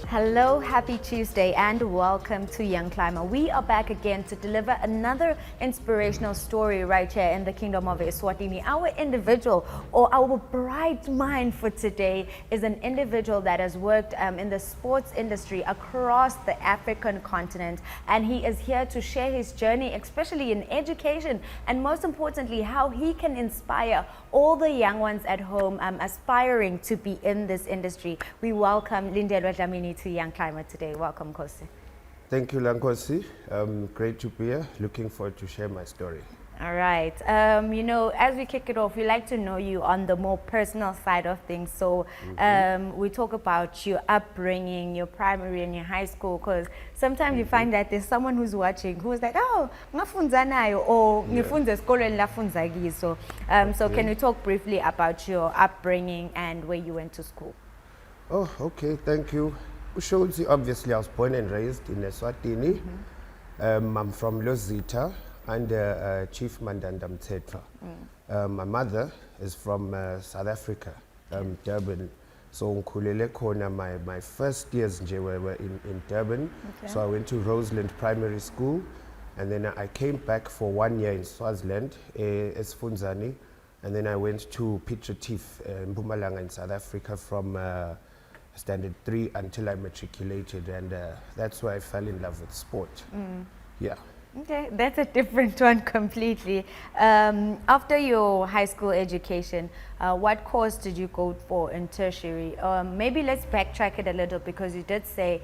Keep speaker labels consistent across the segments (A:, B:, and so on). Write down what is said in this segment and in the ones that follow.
A: Hello, happy Tuesday, and welcome to Young Climber. We are back again to deliver another inspirational story right here in the Kingdom of Eswatini. Our individual, or our bright mind for today, is an individual that has worked in the sports industry across the African continent, and he is here to share his journey, especially in education, and most importantly, how he can inspire all the young ones at home aspiring to be in this industry. We welcome Lindelwa Dlamini to Young Climber today. Welcome, Kosi.
B: Thank you, Lankosi. Great to be here. Looking forward to share my story.
A: All right. You know, as we kick it off, we like to know you on the more personal side of things. So we talk about your upbringing, your primary and your high school, because sometimes you find that there's someone who's watching who's like, oh, ngafunza nayo, or ngifunza esikolweni lafunza kiso. So can you talk briefly about your upbringing and where you went to school?
B: Oh, okay. Thank you. Ushozi, obviously, I was born and raised in Eswatini. I'm from Lozita under Chief Mandanda Mthetwa. My mother is from South Africa, Durban. So ngikhulele khona my first years nje were in Durban. Okay. So I went to Roseland Primary School, and then I came back for 1 year in Swaziland, Esfunzani, and then I went to Piet Retief in Mpumalanga in South Africa from Standard 3 until I matriculated, and that's where I fell in love with sport. Yeah.
A: Okay, that's a different one completely. After your high school education, what course did you go for in tertiary? Maybe let's backtrack it a little, because you did say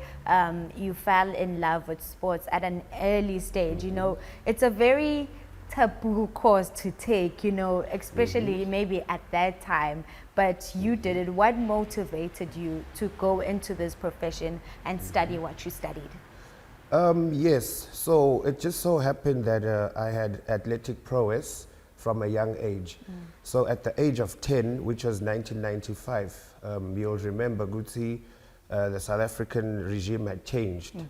A: you fell in love with sports at an early stage. You know, it's a very taboo course to take, you know, especially maybe at that time, but you did it. What motivated you to go into this profession and study what you studied?
B: Yes, so it just so happened that I had athletic prowess from a young age. So at the age of 10, which was 1995, you'll remember, Guti, the South African regime had changed.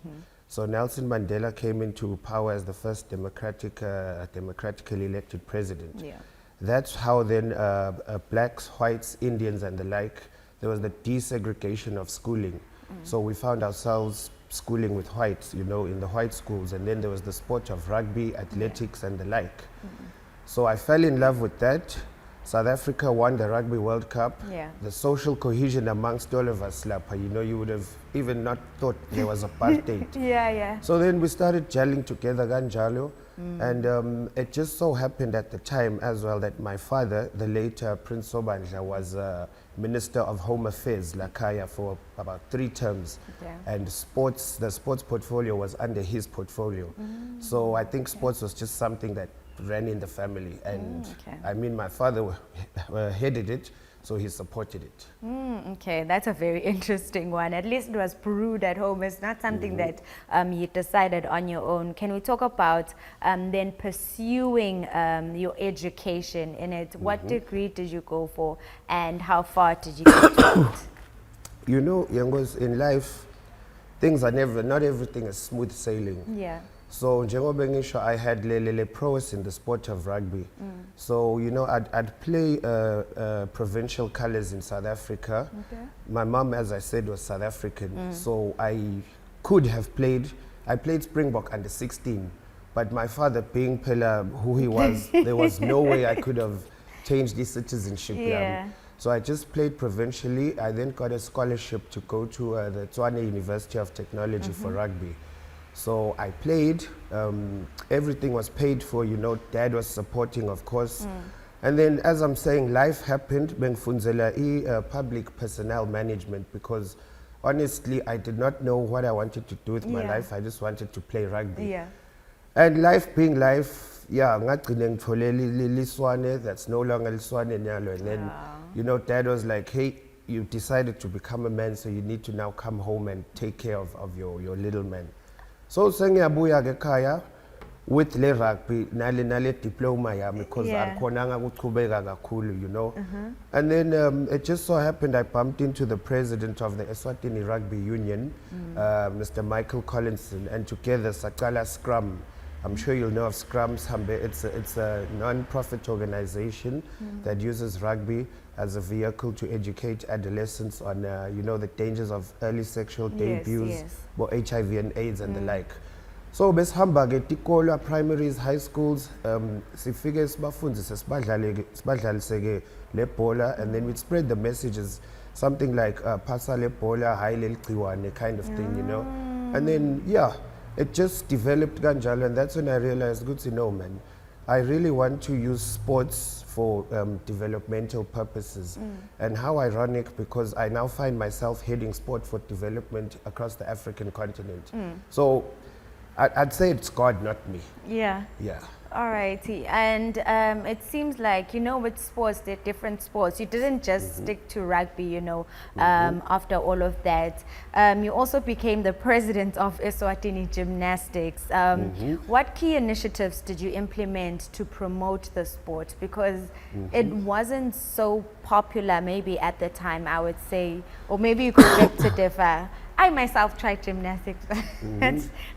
B: So Nelson Mandela came into power as the first democratically elected president. Yeah. That's how then blacks, whites, Indians and the like, there was the desegregation of schooling. So we found ourselves schooling with whites, you know, in the white schools, and then there was the sport of rugby, athletics and the like. So I fell in love with that. South Africa won the Rugby World Cup. Yeah. The social cohesion amongst all of us, Lapa, you know, you would have even not thought there was apartheid. Yeah. So then we started gelling together, Ganjalo, and it just so happened at the time as well that my father, the late Prince Sobanja, was Minister of Home Affairs, Lakaya, for about 3 terms. Okay. And the sports portfolio was under his portfolio. So I think sports was just something that ran in the family, and I mean, my father headed it, so he supported it.
A: Okay, that's a very interesting one. At least it was brewed at home. It's not something that you decided on your own. Can we talk about then pursuing your education in it? What degree did you go for, and how far did you get to it?
B: You know, Yangos, in life, things are not everything is smooth sailing. Yeah. So njengoba I had le prowess in the sport of rugby. So, you know, I'd play provincial colors in South Africa. My mom, as I said, was South African. So I could have played, I played Springbok under 16. But my father, being Pella, who he was, there was no way I could have changed his citizenship. Yeah. So I just played provincially. I then got a scholarship to go to the Tshwane University of Technology for rugby. So I played, everything was paid for, you know, dad was supporting, of course. And then, as I'm saying, life happened, bengifundzela public personnel management, because honestly, I did not know what I wanted to do with my life. I just wanted to play rugby. Yeah. And life being life, that's no longer Liswane nyalo. And then, you know, dad was like, hey, you decided to become a man, so you need to now come home and take care of your little man. So sengiyabuya ke ekhaya with le rugby nale diploma yami, because angikhonanga ukuchubeka kakhulu, you know. And then it just so happened I bumped into the president of the Eswatini Rugby Union, Mr. Michael Collinson, and together saqala scrum I'm sure you'll know of Scrums. It's a non-profit organization that uses rugby as a vehicle to educate adolescents on, the dangers of early sexual debuts,
A: yes.
B: HIV and AIDS and the like. So besihamba ke tikolo, primaries, high schools, sifike sibafundise sibadlalise ke le bhola, and then we'd spread the messages, something like phasa le bhola hayi leli gciwane kind of thing, and then it just developed kanjalo, and that's when I realized, good to know, man, I really want to use sports for developmental purposes. And how ironic, because I now find myself heading sport for development across the African continent. So I'd say it's God, not me.
A: Yeah.
B: Yeah.
A: All righty. And it seems like, with sports, they're different sports. You didn't just stick to rugby, after all of that. You also became the president of Eswatini Gymnastics. What key initiatives did you implement to promote the sport? Because it wasn't so popular maybe at the time, I would say, or maybe you could beg to differ. I myself tried gymnastics.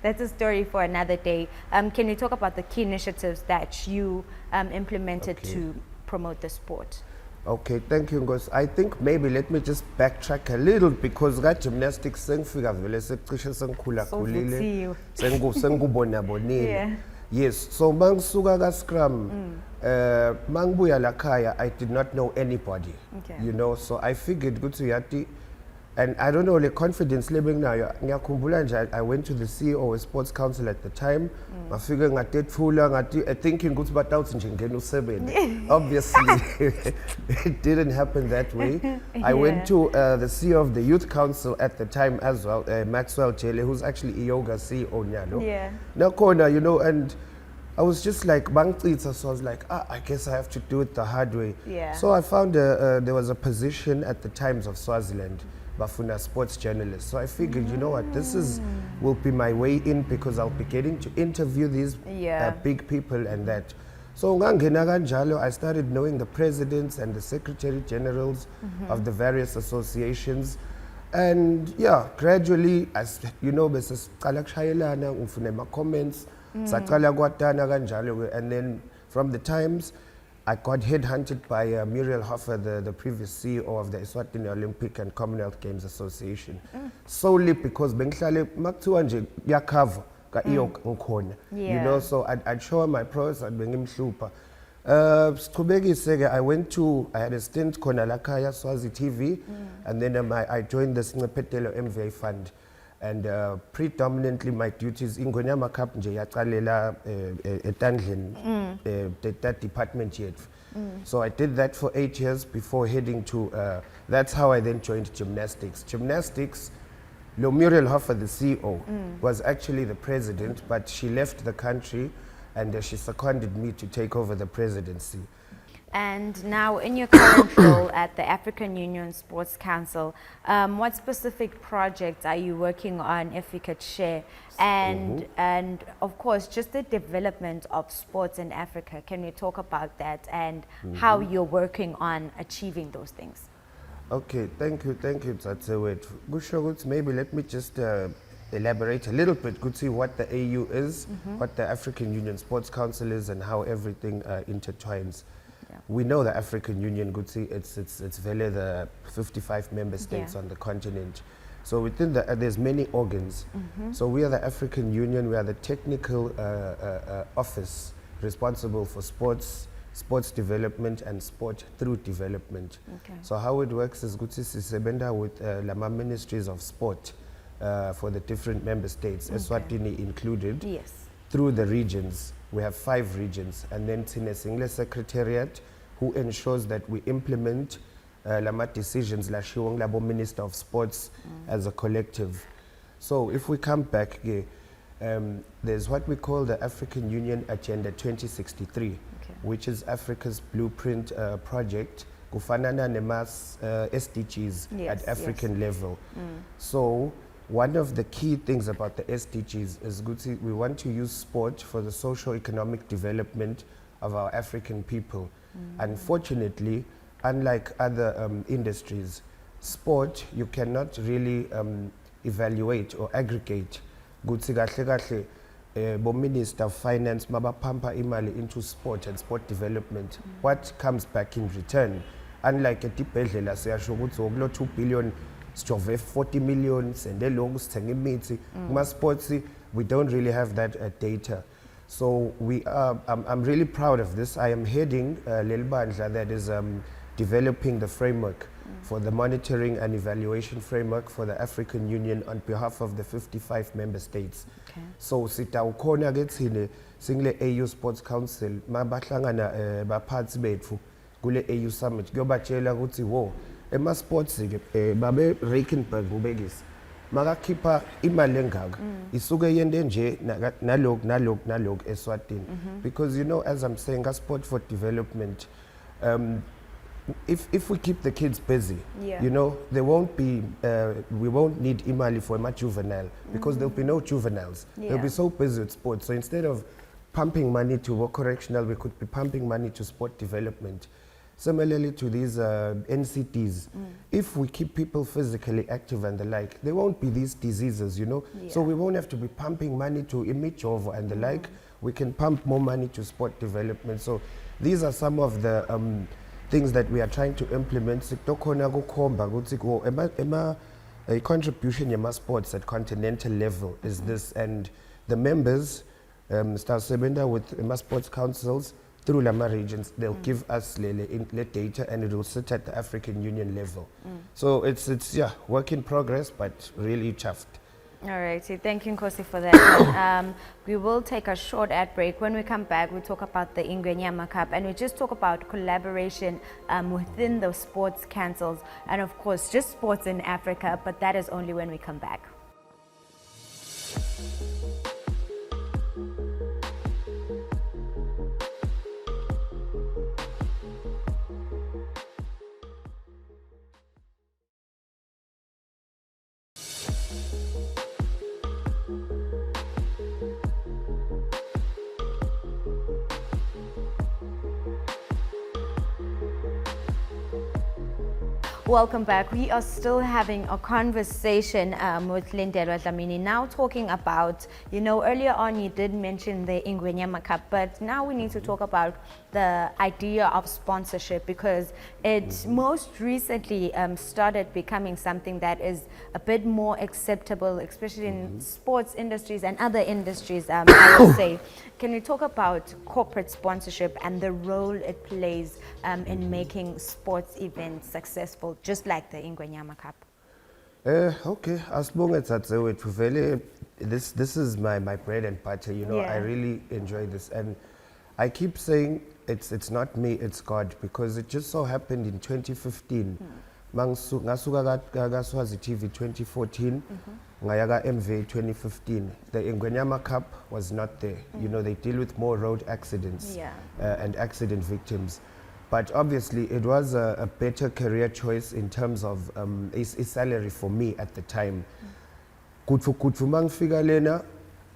A: That's a story for another day. Can you talk about the key initiatives that you implemented to promote the sport?
B: Okay, thank you, Ngos. I think maybe let me just backtrack a little, because that gymnastics sengifika vele secishe sengikhulakhulile sengikubonabonile. Yes, so mangisuka ka Scrum, mangibuya la khaya, I did not know anybody. So I figured ukuthi yati. And I don't know, the confidence living now. I went to the CEO of Sports Council at the time. I figured I thinking good about obviously, it didn't happen that way. I went to the CEO of the Youth Council at the time as well, Maxwell Chele, who's actually Yoga CEO now. Now, and I was just like, so I was like, I guess I have to do it the hard way. So I found there was a position at the Times of Swaziland, Bafuna sports journalist. So I figured, you know what, will be my way in, because I'll be getting to interview these big people and that. So I started knowing the presidents and the secretary generals of the various associations. And gradually, as you know, comments, and then from the Times, I got headhunted by Muriel Hoffer, the previous CEO of the Eswatini Olympic and Commonwealth Games Association, solely because so I'd show her my pros, I'd bring him super. I had a stint Konalakaya, Swazi TV, and then I joined the Singapetelo MVA Fund. And predominantly my duties in Gonyama Cup that department yet. So I did that for 8 years before heading to, that's how I then joined gymnastics. Gymnastics, Muriel Hoffer, the CEO, was actually the president, but she left the country and she seconded me to take over the presidency.
A: And now in your current role at the African Union Sports Council, what specific projects are you working on, if you could share? And of course, just the development of sports in Africa. Can you talk about that and how you're working on achieving those things?
B: Okay, thank you, Tsatse. Maybe let me just elaborate a little bit, what the AU is, what the African Union Sports Council is, and how everything intertwines. We know the African Union, it's really the 55 member states on the continent. So within there's many organs. So we are the African Union, we are the technical office responsible for sports development and sport through development. So how it works is Sisebenda with Lama Ministries of Sport for the different member states, Eswatini included, through the regions. We have 5 regions, and then Tinesingle Secretariat, who ensures that we implement Lama decisions, La Shiwong Labo Minister of Sports as a collective. So if we come back, there's what we call the African Union Agenda 2063, which is Africa's blueprint project, Kufanana Nemas SDGs at African level. So one of the key things about the SDGs is we want to use sport for the socio-economic development of our African people. Unfortunately, unlike other industries, sport, you cannot really evaluate or aggregate Minister of Finance mabapampa imali into sport and sport development, what comes back in return? Unlike a tibhedlela siyasho ukuthi okulo 2 billion sijove 40 million sende lokhu sithenga imithi kuma sports we don't really have that data. So I'm really proud of this. I am heading leli bandla that is developing the framework for the monitoring and evaluation framework for the African Union on behalf of the 55 member states.
A: Okay.
B: So sitawukhona ke thine single AU Sports Council mabahlangana baphathi bethu kule AU Summit kuyobatshela ukuthi wo ema sports ke babe Reichenberg ubekisi makakhipha imali engaka isuke yende nje nalok Eswatini because you know as I'm saying a sport for development if we keep the kids busy, you know, there won't be, we won't need imali for a juvenile because there'll be no juveniles. They'll be so busy with sports. So instead of pumping money to work correctional, we could be pumping money to sport development. Similarly to these NCTs, if we keep people physically active and the like, there won't be these diseases, you know. So we won't have to be pumping money to Imichovo and the like. We can pump more money to sport development. So these are some of the things that we are trying to implement. A contribution yama sports at continental level is this, and the members start sebenda with Emma sports councils through Lama regions. They'll give us le data, and it will sit at the African Union level. So it's yeah, work in progress, but really chuffed.
A: All right, so thank you, Nkosi, for that. We will take a short ad break. When we come back, we talk about the Ingwenyama Cup, and we just talk about collaboration within the sports councils, and of course, just sports in Africa, but that is only when we come back. Welcome back. We are still having a conversation with Lindelwa Dlamini, now talking about, you know, earlier on you did mention the Ingwenyama Cup, but now we need to talk about the idea of sponsorship, because it most recently started becoming something that is a bit more acceptable, especially in sports industries and other industries, I would say. Can you talk about corporate sponsorship and the role it plays in making sports events successful, just like the Ingwenyama Cup?
B: Okay, as long as that's it, this is my bread and butter, you know. I really enjoy this, and I keep saying it's not me, it's God, because it just so happened in 2015. Ngasuka Swazi TV 2014, ngayaka MV 2015. The Ingwenyama Cup was not there. You know, they deal with more road accidents and accident victims. But obviously, it was a better career choice in terms of a salary for me at the time.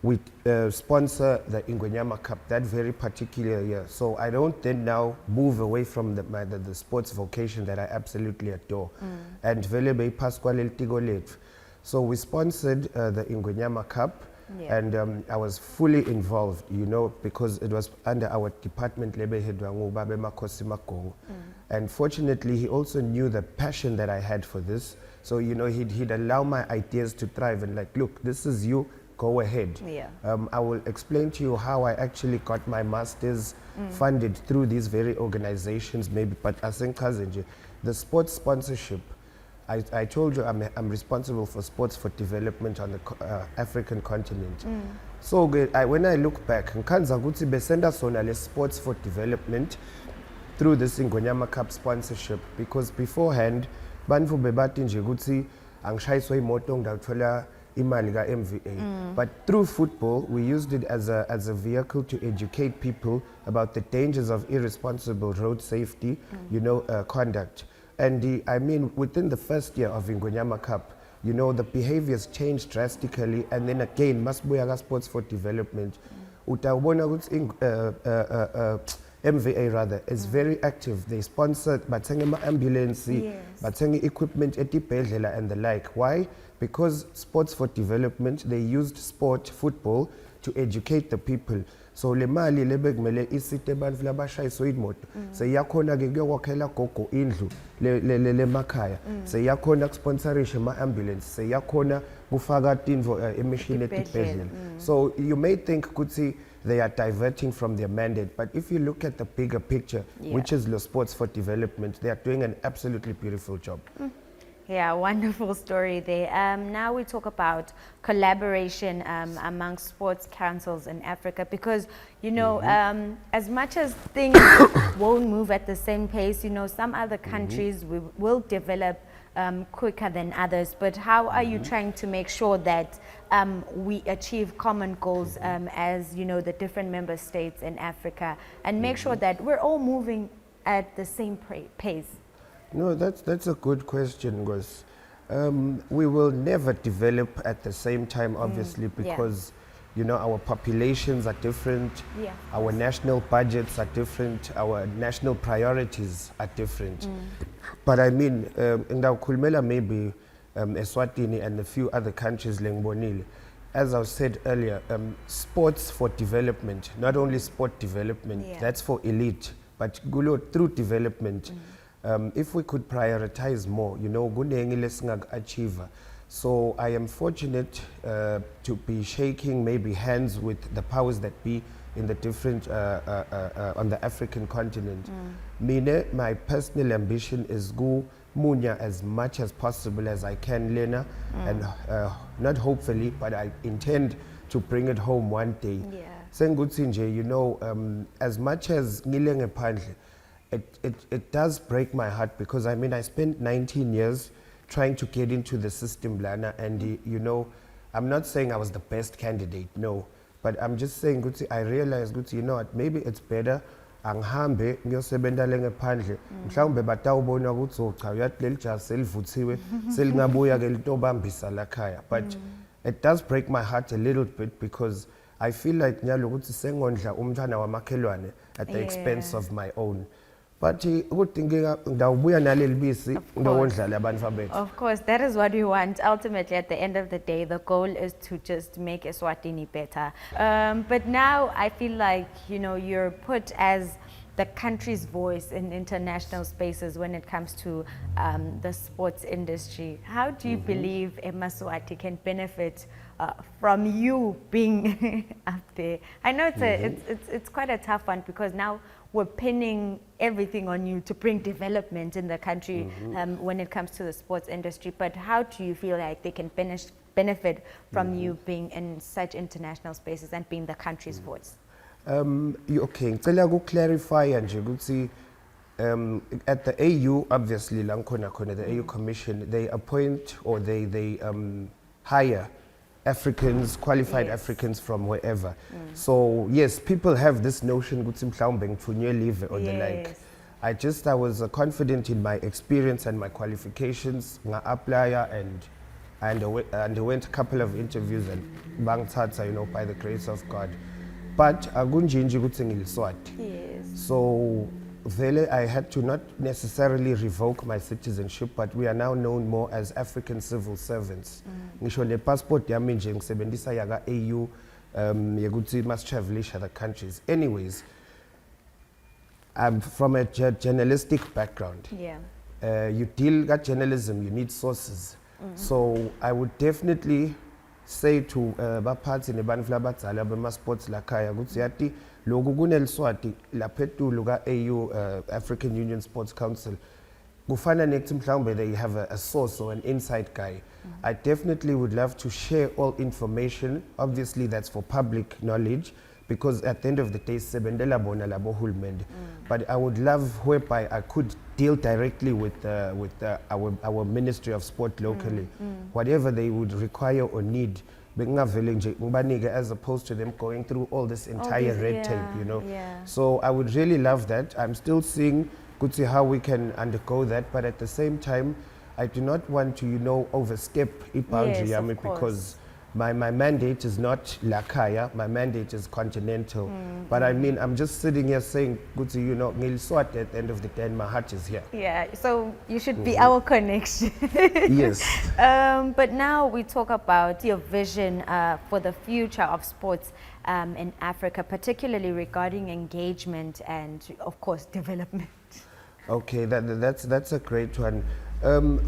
B: We sponsor the Ingwenyama Cup that very particular year. So I don't then now move away from the sports vocation that I absolutely adore. And Velebe Pasquale Tigolet. So we sponsored the Ingwenyama Cup. And I was fully involved, you know, because it was under our department, and fortunately, he also knew the passion that I had for this. So, you know, he'd allow my ideas to thrive and like, look, this is you, go ahead. I will explain to you how I actually got my master's funded through these very organizations, maybe, but I think the sports sponsorship, I told you I'm responsible for sports for development on the African continent. So when I look back, sports for development through this Ingwenyama Cup sponsorship, because beforehand, bantu bebati nje ukuthi angishayiswa imoto ngawuthola imali ka MVA. But through football, we used it as a vehicle to educate people about the dangers of irresponsible road safety, you know, conduct. And I mean, within the first year of Ingwenyama Cup, you know, the behaviors changed drastically. And then again, Masbuyaga Sports for Development, MVA rather, is very active. They sponsored Batengema ambulance, Batenge equipment, and the like. Why? Because Sports for Development, they used football, to educate the people. So le mali lebekumele isite bantu labashayiswa imoto seyakhona ke kuyowakhela gogo indlu le makhaya seyakhona kusponsorisha ama-ambulance seyakhona kufaka tindvo emishini etibhedlela. So you may think ukuthi they are diverting from their mandate, but if you look at the bigger picture, which is the sports for development, they are doing an absolutely beautiful job.
A: Yeah, wonderful story there. Now we talk about collaboration among sports councils in Africa, because, you know, as much as things won't move at the same pace, you know, some other countries will develop quicker than others. But how are you trying to make sure that we achieve common goals as, you know, the different member states in Africa, and make sure that we're all moving at the same pace?
B: No, that's a good question, because we will never develop at the same time, obviously, because you know, our populations are different, our national budgets are different, our national priorities are different. But I mean, ngawukhulumela maybe Eswatini and a few other countries lengibonile. As I said earlier, sports for development, not only sport development, that's for elite, but through development. If we could prioritize more, you know, achieve. So I am fortunate to be shaking maybe hands with the powers that be in the different, on the African continent. My personal ambition is go munya as much as possible as I can, Lena, and not hopefully, but I intend to bring it home one day. Sengutsinje, you know, as much as ngilenge pandle, it does break my heart, because I mean, I spent 19 years trying to get into the system, Lana, and you know, I'm not saying I was the best candidate, no, but I'm just saying, Gutsi, I realized, Gutsi, you know what, maybe it's better angihambe ngiyosebenza le ngephandle mhlawumbe batawubona ukuthi cha uyathi leli jazi selivuthiwe selingabuya ke litobambisa la khaya. But it does break my heart a little bit, because I feel like nyalo ukuthi sengondla umntwana wamakhelwane at the expense of my own. But
A: of course, that is what we want. Ultimately, at the end of the day, the goal is to just make Eswatini better. But now I feel like, you know, you're put as the country's voice in international spaces when it comes to the sports industry. How do you believe Eswatini can benefit from you being up there? I know it's quite a tough one, because now we're pinning everything on you to bring development in the country when it comes to the sports industry. But how do you feel like they can benefit from you being in such international spaces and being the country's voice?
B: Okay, ngicela clarify nje ukuthi at the AU, obviously la khona the AU Commission, they appoint or they hire Africans, qualified Africans from wherever. So yes, people have this notion ukuthi mhlawumbe ngithunywe live or the like. I was confident in my experience and my qualifications. Nga-apply and underwent a couple of interviews and bangithatha, you know, by the grace of God. But akunjinji ukuthi ngiliswati. So vele I had to not necessarily revoke my citizenship, but we are now known more as African civil servants. Ngisho ne passport yami nje ngisebenzisa yaka AU yekuthi must travelisha the countries. Anyways, I'm from a journalistic background. You deal with journalism, you need sources. So I would definitely say to baphathi nebantfu labadzala bema sports lakhaya ukuthi yati lokhu kuneliswati laphetulu ka AU African Union Sports Council kufana nekuthi mhlawumbe they have a source or an inside guy. I definitely would love to share all information. Obviously that's for public knowledge, because at the end of the day sebendela bona labo hulumende. But I would love whereby I could deal directly with our Ministry of Sport locally. Whatever they would require or need, as opposed to them going through all this entire red tape, you know. So I would really love that. I'm still seeing how we can undergo that, but at the same time, I do not want to, you know, overstep a boundary, because My mandate is not Lakaya, my mandate is Continental. But I mean, I'm just sitting here saying, good, you know, Swat at the end of the day, my heart is here.
A: Yeah, so you should be our connection.
B: Yes.
A: But now we talk about your vision for the future of sports in Africa, particularly regarding engagement and, of course, development.
B: Okay, that's a great one.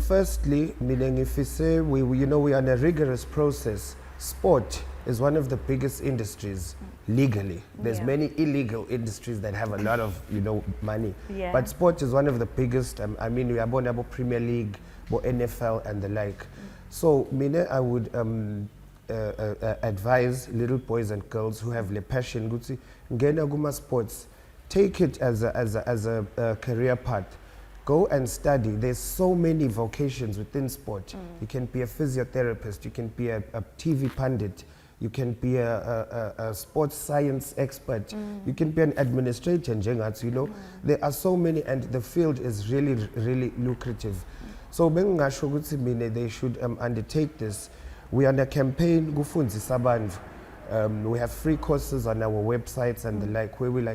B: Firstly, meaning if we say we are in a rigorous process, sport is one of the biggest industries legally. There's many illegal industries that have a lot of money, but sport is one of the biggest. I mean, we are born about Premier League, about NFL and the like. So, I would advise little boys and girls who have the passion, gutsi ngena kuma sports, take it as a career path. Go and study. There's so many vocations within sport. You can be a physiotherapist, you can be a TV pundit, you can be a sports science expert, you can be an administrator, there are so many, and the field is really, really lucrative. So they should undertake this. We are on a campaign, we have free courses on our websites and the like, where we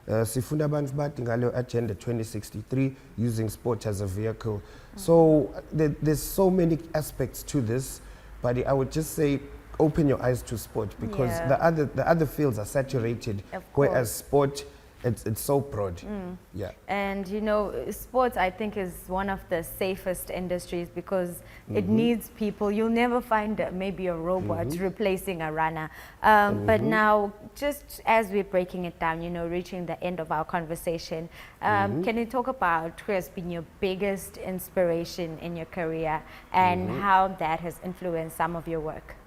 B: Sifunda bantu bathi ngalo Agenda 2063 using sport as a vehicle. So there's so many aspects to this, but I would just say open your eyes to sport, because the other fields are saturated, whereas sport, it's so broad. Yeah.
A: And sports, I think, is one of the safest industries because it needs people. You'll never find maybe a robot replacing a runner. But now, just as we're breaking it down, reaching the end of our conversation, can you talk about who has been your biggest inspiration in your career and how that has influenced some of your work?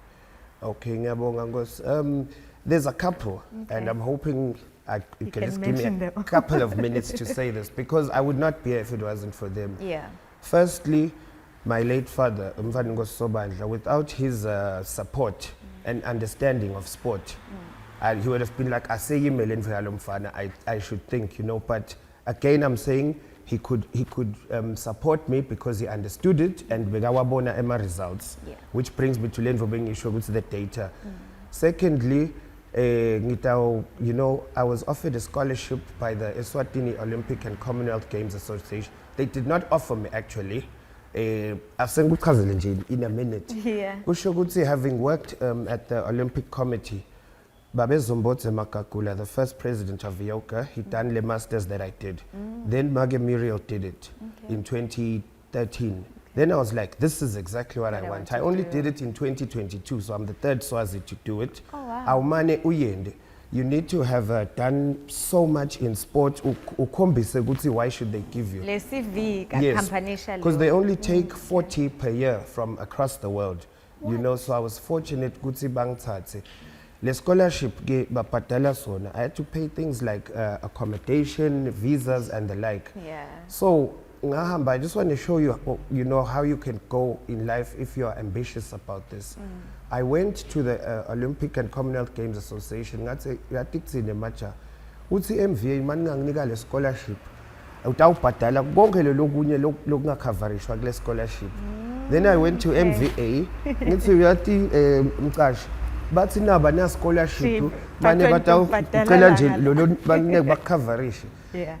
B: Okay, ngiyabonga. There's a couple, and I'm hoping you can just give me a couple of minutes to say this, because I would not be here if it wasn't for them. Yeah. Firstly, my late father, without his support and understanding of sport, he would have been like, I should think, but again, I'm saying he could support me because he understood it, and begawabona ema results, which brings me to the data. Secondly, I was offered a scholarship by the Eswatini Olympic and Commonwealth Games Association. They did not offer me, actually. I'll send you in a minute. Yeah. Having worked at the Olympic Committee, Babe Zombotse Makakula, the first president of Vioka, he done the masters that I did. Then Mage Muriel did it in 2013. Then I was like, this is exactly what I want. I only did it in 2022, so I'm the third Swazi to do it. Oh, wow. You need to have done so much in sport. Why should they give you? Yes, because they only take 40 per year from across the world. So I was fortunate. The scholarship, I had to pay things like accommodation, visas, and the like. Yeah. So I just want to show you, how you can go in life if you are ambitious about this. I went to the Olympic and Commonwealth Games Association. MVA man scholarship. Scholarship. Then I went to MVA. But na scholarship,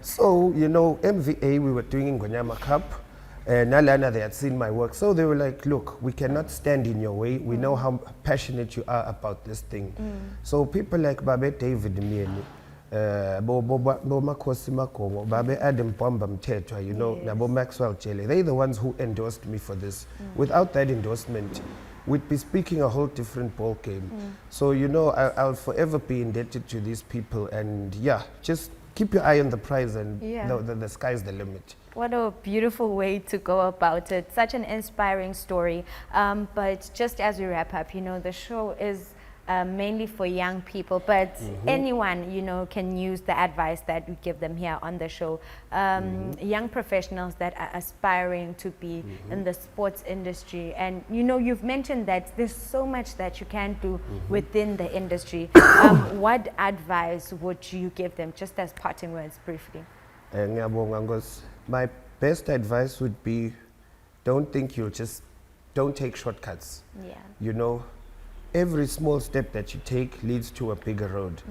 B: so MVA we were doing in Gonyama Cup, Nalana, they had seen my work, so they were like, look, we cannot stand in your way, we know how passionate you are about this thing. So people like Babe David Mieni, Makosi Makomo, Babe Adam Pomba Mtetwa, Nabo Maxwell Chele, they're the ones who endorsed me for this. Without that endorsement, we'd be speaking a whole different ball game. So I'll forever be indebted to these people, and just keep your eye on the prize, and the sky's the limit.
A: What a beautiful way to go about it. Such an inspiring story. But just as we wrap up, the show is mainly for young people, but anyone, can use the advice that we give them here on the show. Young professionals that are aspiring to be in the sports industry. And, you've mentioned that there's so much that you can do within the industry. What advice would you give them, just as parting words, briefly?
B: My best advice would be, don't take shortcuts. every small step that you take leads to a bigger road.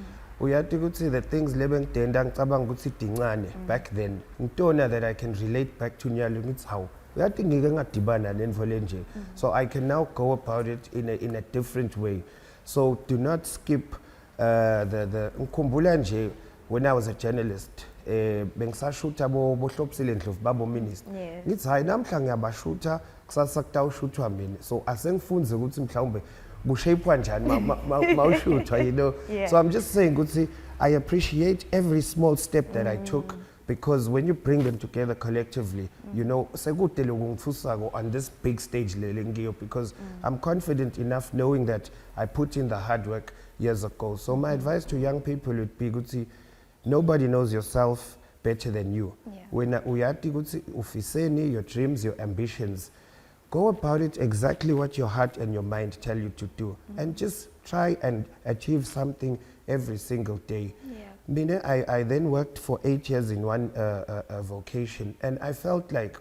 B: Uyathi ukuthi the things lebengidenda ngicabanga ukuthi dincane back then ngitona that I can relate back to Nyalo ngithi how uyathi ngike ngadibana nenvole nje. So I can now go about it in a different way. So do not skip the ngikhumbula nje when I was a journalist bengisashuta bohlopsile Ndlovu babo minister ngithi hayi namhla ngiyabashuta kusasa kutawushuthwa mina so asengifunze ukuthi mhlawumbe kushapewa njani mawushuthwa you know. So I'm just saying ukuthi I appreciate every small step that I took because when you bring them together collectively you know sekude lokungifusako on this big stage lele ngiyo because I'm confident enough knowing that I put in the hard work years ago. So my advice to young people would be ukuthi nobody knows yourself better than you. When uyati ukuthi ufiseni your dreams, your ambitions, go about it exactly what your heart and your mind tell you to do and just try and achieve something every single day. I then worked for 8 years in one vocation and I felt like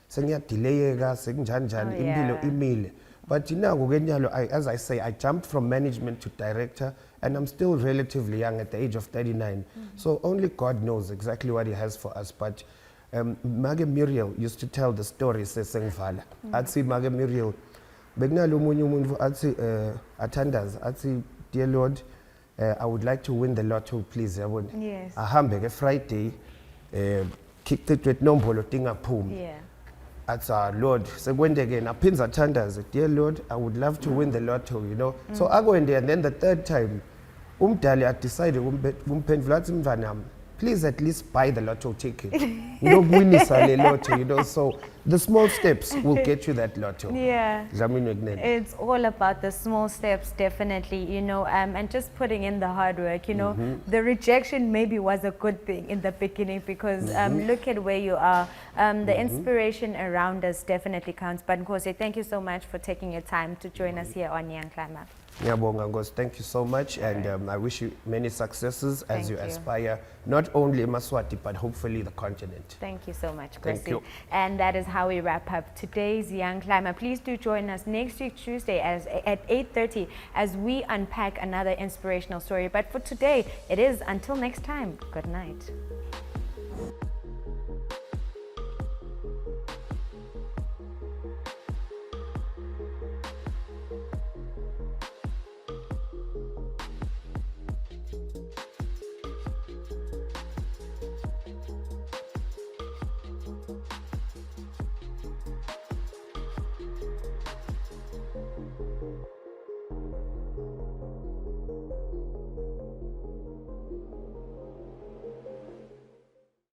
B: sengiyadelayeka sekunjanjani impilo imile. But you know, as I say, I jumped from management to director and I'm still relatively young at the age of 39. So only God knows exactly what he has for us. But Mage Muriel used to tell the story, sesengvala. Atsi Mage Muriel, begnalo munye umuntu atsi attenders, atsi dear Lord, I would like to win the lotto, please.
A: Yes.
B: Ahambe ke Friday, kicked it with nombolo tingaphumi.
A: Yeah.
B: That's our Lord. So when they again, apins attenders, dear Lord, I would love to win the lotto, you know. So I go in there, and then the third time, Dali I decided, please at least buy the lotto ticket. You know, win this lotto, you know. So the small steps will get you that lotto.
A: Yeah. It's all about the small steps, definitely, you know, and just putting in the hard work, you know. The rejection maybe was a good thing in the beginning because look at where you are. The inspiration around us definitely counts. But Nkosi, thank you so much for taking your time to join us here on Young Climber.
B: Thank you so much, and I wish you many successes as you aspire not only Maswati but hopefully the continent.
A: Thank you so much,
B: Thank you.
A: And that is how we wrap up today's Young Climber. Please do join us next week Tuesday at 8:30 as we unpack another inspirational story. But for today, it is until next time. Good night.